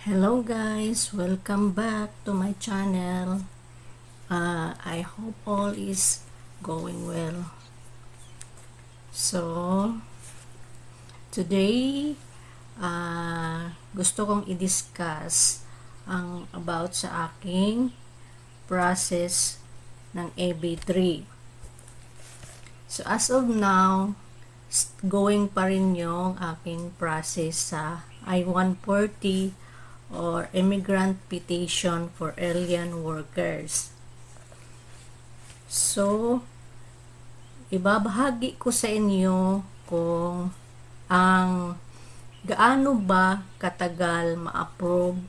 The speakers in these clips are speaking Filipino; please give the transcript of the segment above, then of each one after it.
Hello guys, welcome back to my channel. I hope all is going well. So, today, gusto kong i-discuss ang about sa aking process ng AB3. So, as of now, going pa rin yung aking process sa I-140 or Immigrant Petition for Alien Workers. So, ibabahagi ko sa inyo kung gaano ba katagal ma-approve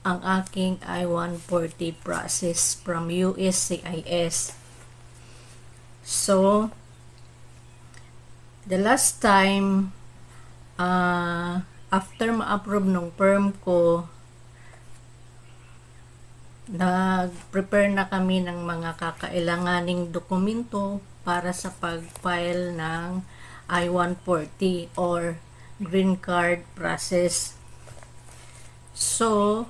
ang aking I-140 process from USCIS. So, the last time after ma-approve nung perm ko, nag-prepare na kami ng mga kakailanganing dokumento para sa pag-file ng I-140 or green card process. So,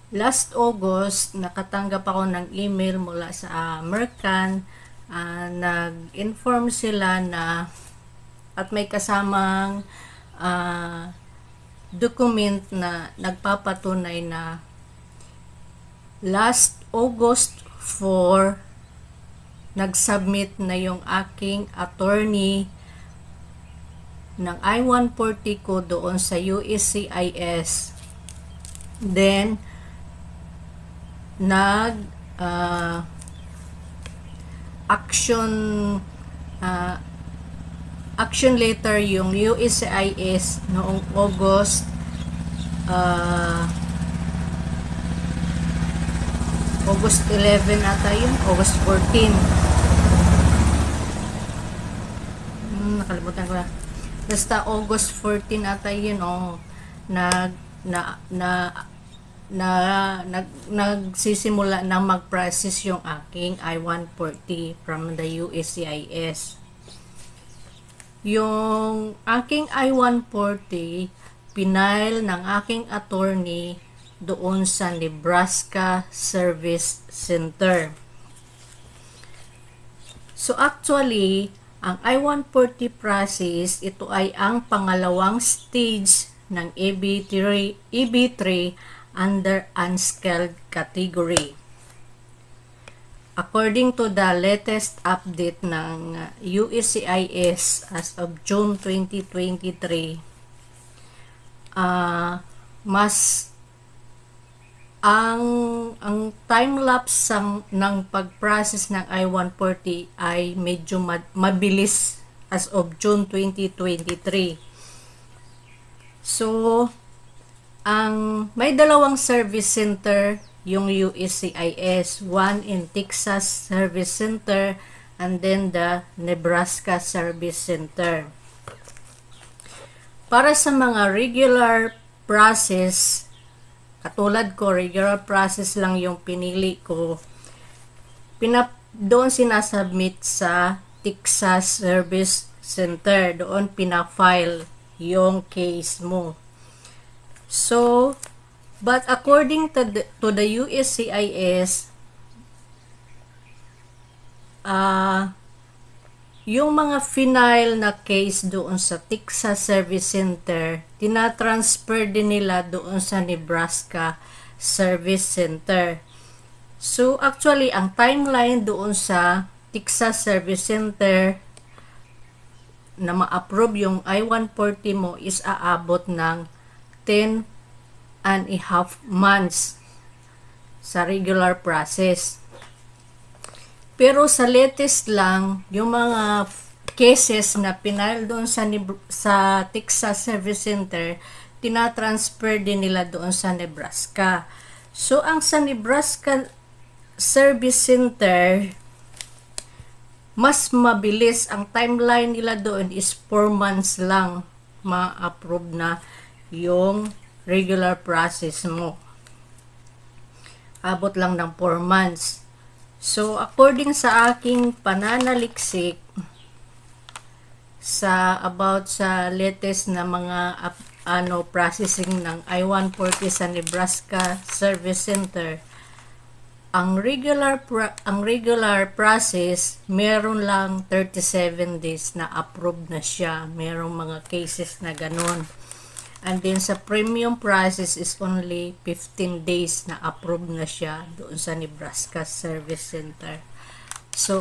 last August, nakatanggap ako ng email mula sa Mercan. Nag-inform sila na at may kasamang document na nagpapatunay na last August 4 nag-submit na yung aking attorney ng I-140 ko doon sa USCIS. Then action letter yung USCIS noong August 11 ata yun, August 14. Nakalimutan ko na. Basta August 14 ata yun, nagsisimula na mag-process yung aking I-140 from the USCIS. Yung aking I-140, pinail ng aking attorney doon sa Nebraska Service Center. So actually, ang I-140 process, ito ay ang pangalawang stage ng EB3 under unskilled category. According to the latest update ng USCIS as of June 2023, ang time-lapse ng pag-process ng I-140 ay medyo mabilis as of June 2023. So, may dalawang service center yung USCIS, one in Texas Service Center and then the Nebraska Service Center. Para sa mga regular process, katulad ko, regular process lang yung pinili ko, doon sinasubmit sa Texas Service Center, doon pinafile yung case mo. So, but according to the USCIS, yung mga final na case doon sa Texas Service Center, tinatransfer din nila doon sa Nebraska Service Center. So, actually, ang timeline doon sa Texas Service Center na ma-approve yung I-140 mo is aabot ng 10 and a half months sa regular process. Pero sa latest lang, yung mga cases na pinail doon sa Texas Service Center, tinatransfer din nila doon sa Nebraska. So, ang sa Nebraska Service Center, mas mabilis. Ang timeline nila doon is 4 months lang ma-approve na yung regular process mo. Abot lang ng 4 months. So, according sa aking pananaliksik, about sa latest na mga processing ng I-140 sa Nebraska Service Center. Ang regular process, meron lang 37 days na approved na siya. Merong mga cases na ganun. And then sa premium process is only 15 days na approved na siya doon sa Nebraska Service Center. So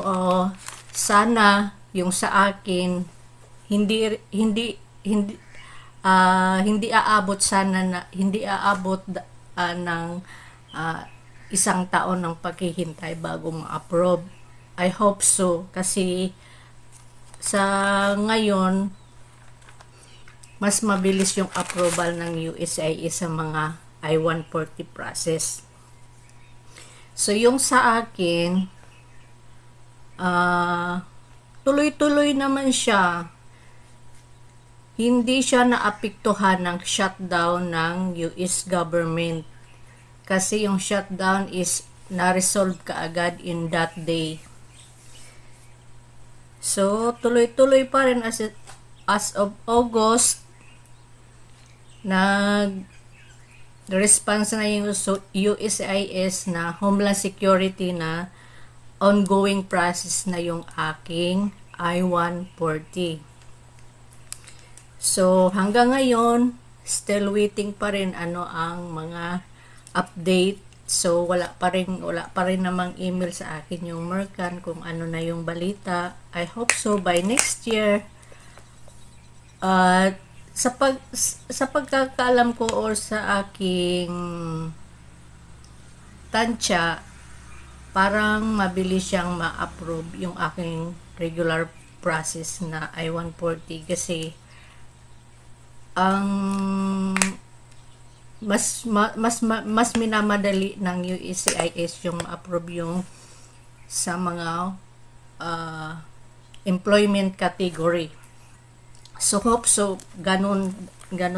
sana yung sa akin hindi aabot ng isang taon ng paghihintay bago ma-approve. I hope so kasi sa ngayon mas mabilis yung approval ng USIS sa mga I-140 process. So yung sa akin tuloy-tuloy naman siya. Hindi siya naapektuhan ng shutdown ng US government. Kasi yung shutdown is na-resolve kaagad in that day. So, tuloy-tuloy pa rin as of August, nag-response na yung USIS na Homeland Security na ongoing process na yung aking I-140. So, hanggang ngayon, still waiting pa rin ang mga update. So, wala pa rin namang email sa akin yung Mercan kung ano na yung balita. I hope so by next year. Sa pagkakaalam ko or sa aking tansya, parang mabilis siyang ma-approve yung aking regular process na I-140 kasi ang mas minamadali ng USCIS yung ma-approve yung sa mga employment category. So hope so ganun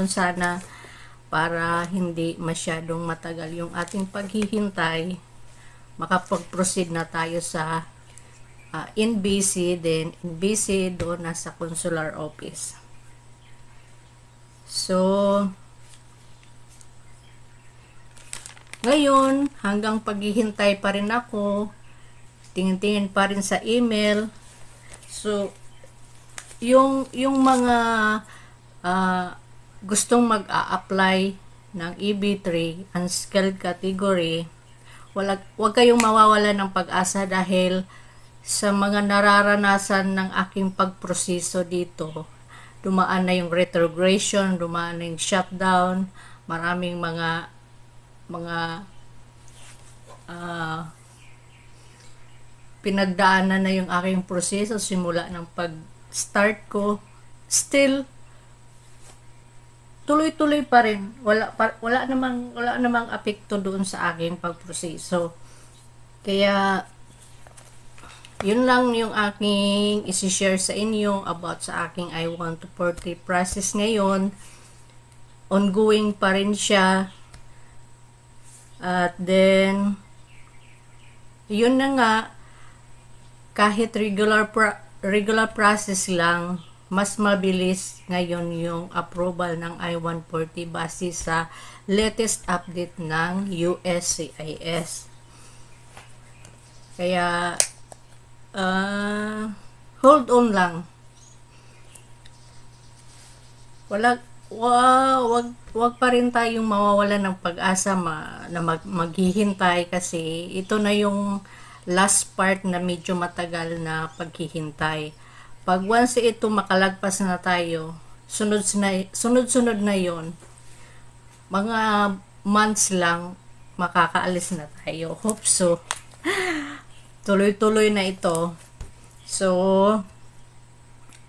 sana para hindi masyadong matagal yung ating paghihintay, makapag-proceed na tayo sa NBC, then NBC doon na sa consular office. So ngayon, hanggang paghihintay pa rin ako, tingin-tingin pa rin sa email. So yung mga gustong mag-a-apply ng EB3 unskilled category, wag kayong mawawala ng pag-asa dahil sa mga nararanasan ng aking pagproseso dito, dumaan na yung retrogression, dumaan na yung shutdown, maraming mga pinagdaanan na yung aking proseso simula ng pag-start ko. Still tuloy-tuloy pa rin, wala namang apekto doon sa aking pagproseso. Kaya yun lang yung aking isi-share sa inyo about sa aking I-140 process ngayon. Ongoing pa rin siya. At then yun na nga, kahit regular process lang, mas mabilis ngayon yung approval ng I-140 base sa latest update ng USCIS. Kaya hold on lang. Wag pa rin tayong mawawalan ng pag-asa na maghihintay kasi ito na yung last part na medyo matagal na paghihintay. Pag once ito makalagpas na tayo, sunod-sunod na yon, mga months lang makakaalis na tayo. Hope so. Tuloy-tuloy na ito. So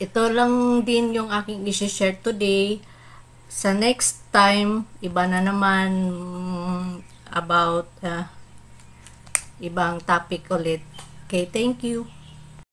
ito lang din yung aking i-share today. Sa next time, iba na naman about ibang topic ulit. Okay, thank you.